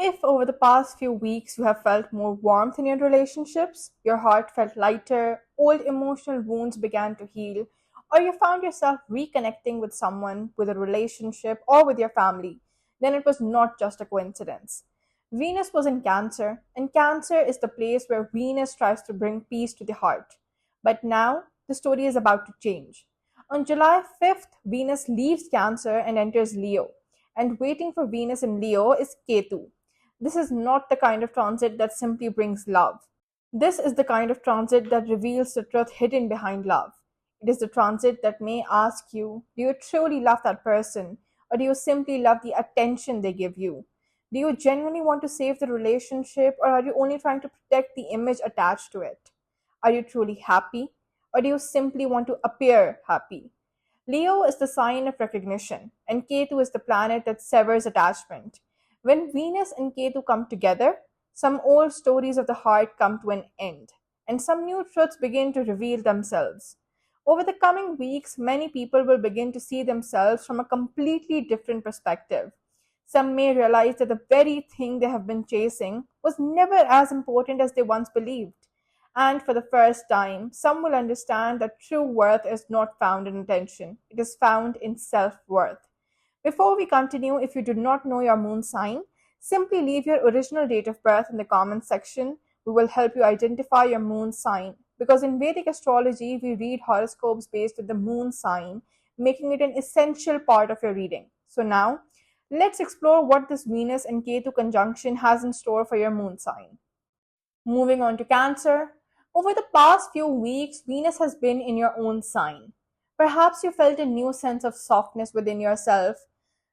If over the past few weeks you have felt more warmth in your relationships, your heart felt lighter, old emotional wounds began to heal, or you found yourself reconnecting with someone, with a relationship, or with your family, then it was not just a coincidence. Venus was in Cancer, and Cancer is the place where Venus tries to bring peace to the heart. But now, the story is about to change. On July 5th, Venus leaves Cancer and enters Leo, and waiting for Venus in Leo is Ketu. This is not the kind of transit that simply brings love. This is the kind of transit that reveals the truth hidden behind love. It is the transit that may ask you, do you truly love that person? Or do you simply love the attention they give you? Do you genuinely want to save the relationship, or are you only trying to protect the image attached to it? Are you truly happy? Or do you simply want to appear happy? Leo is the sign of recognition, and Ketu is the planet that severs attachment. When Venus and Ketu come together, some old stories of the heart come to an end, and some new truths begin to reveal themselves. Over the coming weeks, many people will begin to see themselves from a completely different perspective. Some may realize that the very thing they have been chasing was never as important as they once believed. And for the first time, some will understand that true worth is not found in attention, it is found in self worth. Before we continue, if you do not know your moon sign, simply leave your original date of birth in the comments section. We will help you identify your moon sign. Because in Vedic astrology, we read horoscopes based on the moon sign, making it an essential part of your reading. So now, let's explore what this Venus and Ketu conjunction has in store for your moon sign. Moving on to Cancer. Over the past few weeks, Venus has been in your own sign. Perhaps you felt a new sense of softness within yourself.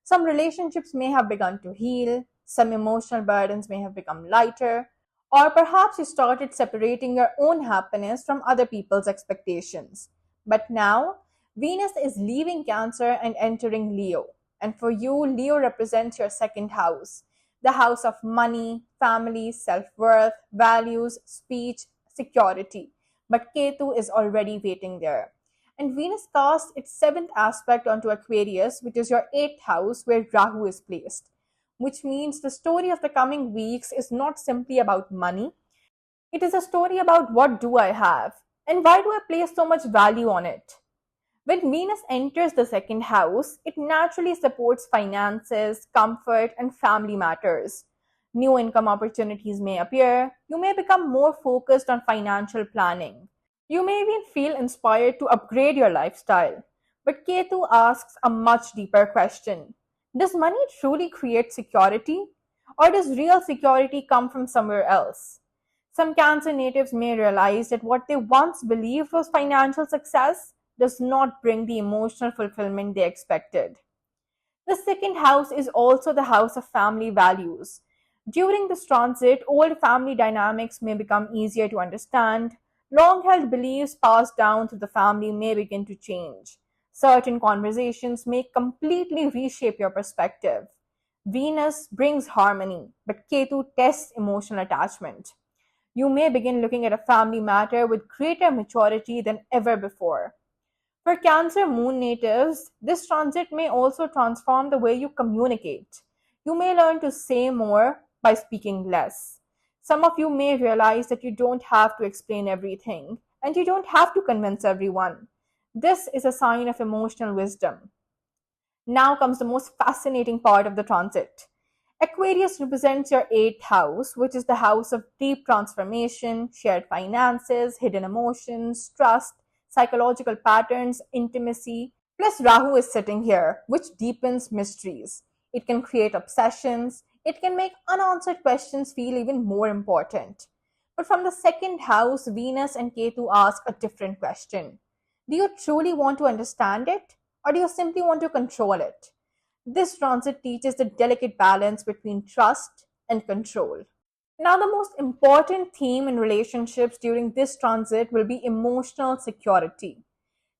Some relationships may have begun to heal, some emotional burdens may have become lighter, or perhaps you started separating your own happiness from other people's expectations. But now, Venus is leaving Cancer and entering Leo. And for you, Leo represents your second house, the house of money, family, self worth, values, speech, security. But Ketu is already waiting there. And Venus casts its seventh aspect onto Aquarius, which is your eighth house where Rahu is placed. Which means the story of the coming weeks is not simply about money. It is a story about what do I have and why do I place so much value on it. When Venus enters the second house, it naturally supports finances, comfort, and family matters. New income opportunities may appear. You may become more focused on financial planning. You may even feel inspired to upgrade your lifestyle. But Ketu asks a much deeper question. Does money truly create security? Or does real security come from somewhere else? Some Cancer natives may realize that what they once believed was financial success does not bring the emotional fulfillment they expected. The second house is also the house of family values. During this transit, old family dynamics may become easier to understand. Long held beliefs passed down through the family may begin to change. Certain conversations may completely reshape your perspective. Venus brings harmony, but Ketu tests emotional attachment. You may begin looking at a family matter with greater maturity than ever before. For Cancer moon natives, this transit may also transform the way you communicate. You may learn to say more by speaking less. Some of you may realize that you don't have to explain everything and you don't have to convince everyone. This is a sign of emotional wisdom. Now comes the most fascinating part of the transit. Aquarius represents your eighth house, which is the house of deep transformation, shared finances, hidden emotions, trust, psychological patterns, intimacy. Plus, Rahu is sitting here, which deepens mysteries. It can create obsessions, it can make unanswered questions feel even more important. But from the second house, Venus and Ketu ask a different question. Do you truly want to understand it, or do you simply want to control it? This transit teaches the delicate balance between trust and control. Now, the most important theme in relationships during this transit will be emotional security.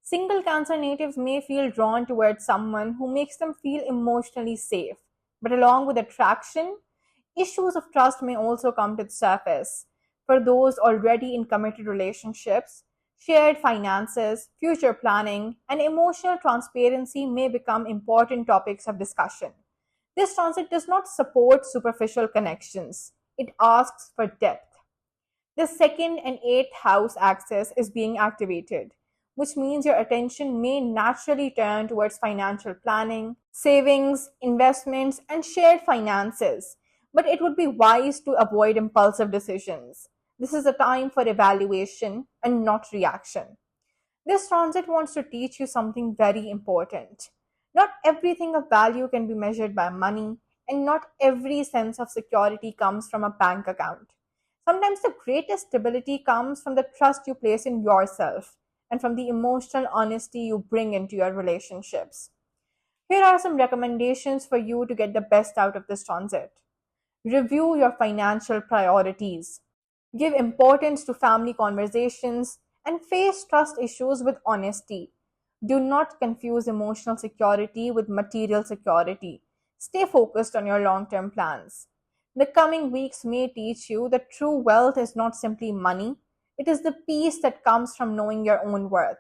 Single Cancer natives may feel drawn towards someone who makes them feel emotionally safe, but along with attraction, issues of trust may also come to the surface. For those already in committed relationships, shared finances, future planning, and emotional transparency may become important topics of discussion. This transit does not support superficial connections, it asks for depth. The second and eighth house axis is being activated, which means your attention may naturally turn towards financial planning, savings, investments, and shared finances. But it would be wise to avoid impulsive decisions. This is a time for evaluation and not reaction. This transit wants to teach you something very important. Not everything of value can be measured by money, and not every sense of security comes from a bank account. Sometimes the greatest stability comes from the trust you place in yourself and from the emotional honesty you bring into your relationships. Here are some recommendations for you to get the best out of this transit. Review your financial priorities. Give importance to family conversations and face trust issues with honesty. Do not confuse emotional security with material security. Stay focused on your long term plans. The coming weeks may teach you that true wealth is not simply money, it is the peace that comes from knowing your own worth.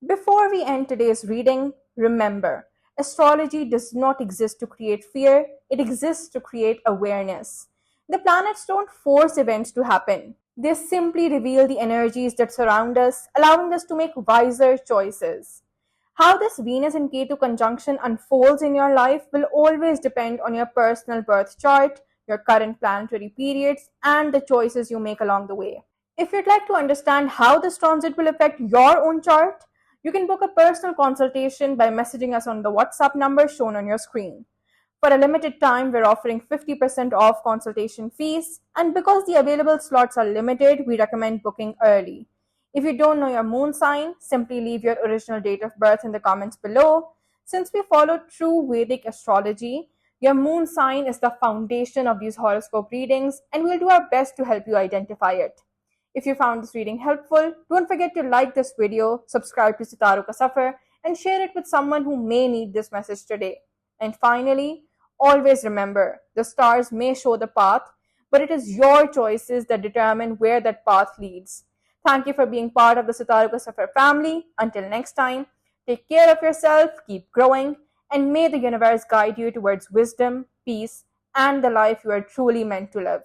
Before we end today's reading, remember astrology does not exist to create fear, it exists to create awareness. The planets don't force events to happen, they simply reveal the energies that surround us, allowing us to make wiser choices. How this Venus and Ketu conjunction unfolds in your life will always depend on your personal birth chart, your current planetary periods, and the choices you make along the way. If you'd like to understand how this transit will affect your own chart, you can book a personal consultation by messaging us on the WhatsApp number shown on your screen. For a limited time, we're offering 50% off consultation fees, and because the available slots are limited, we recommend booking early. If you don't know your moon sign, simply leave your original date of birth in the comments below. Since we follow true Vedic astrology, your moon sign is the foundation of these horoscope readings, and we'll do our best to help you identify it. If you found this reading helpful, don't forget to like this video, subscribe to Sitaru Ka Safar, and share it with someone who may need this message today. And finally, always remember, the stars may show the path, but it is your choices that determine where that path leads. Thank you for being part of the Sitaru Ka Safar family. Until next time, take care of yourself, keep growing, and may the universe guide you towards wisdom, peace, and the life you are truly meant to live.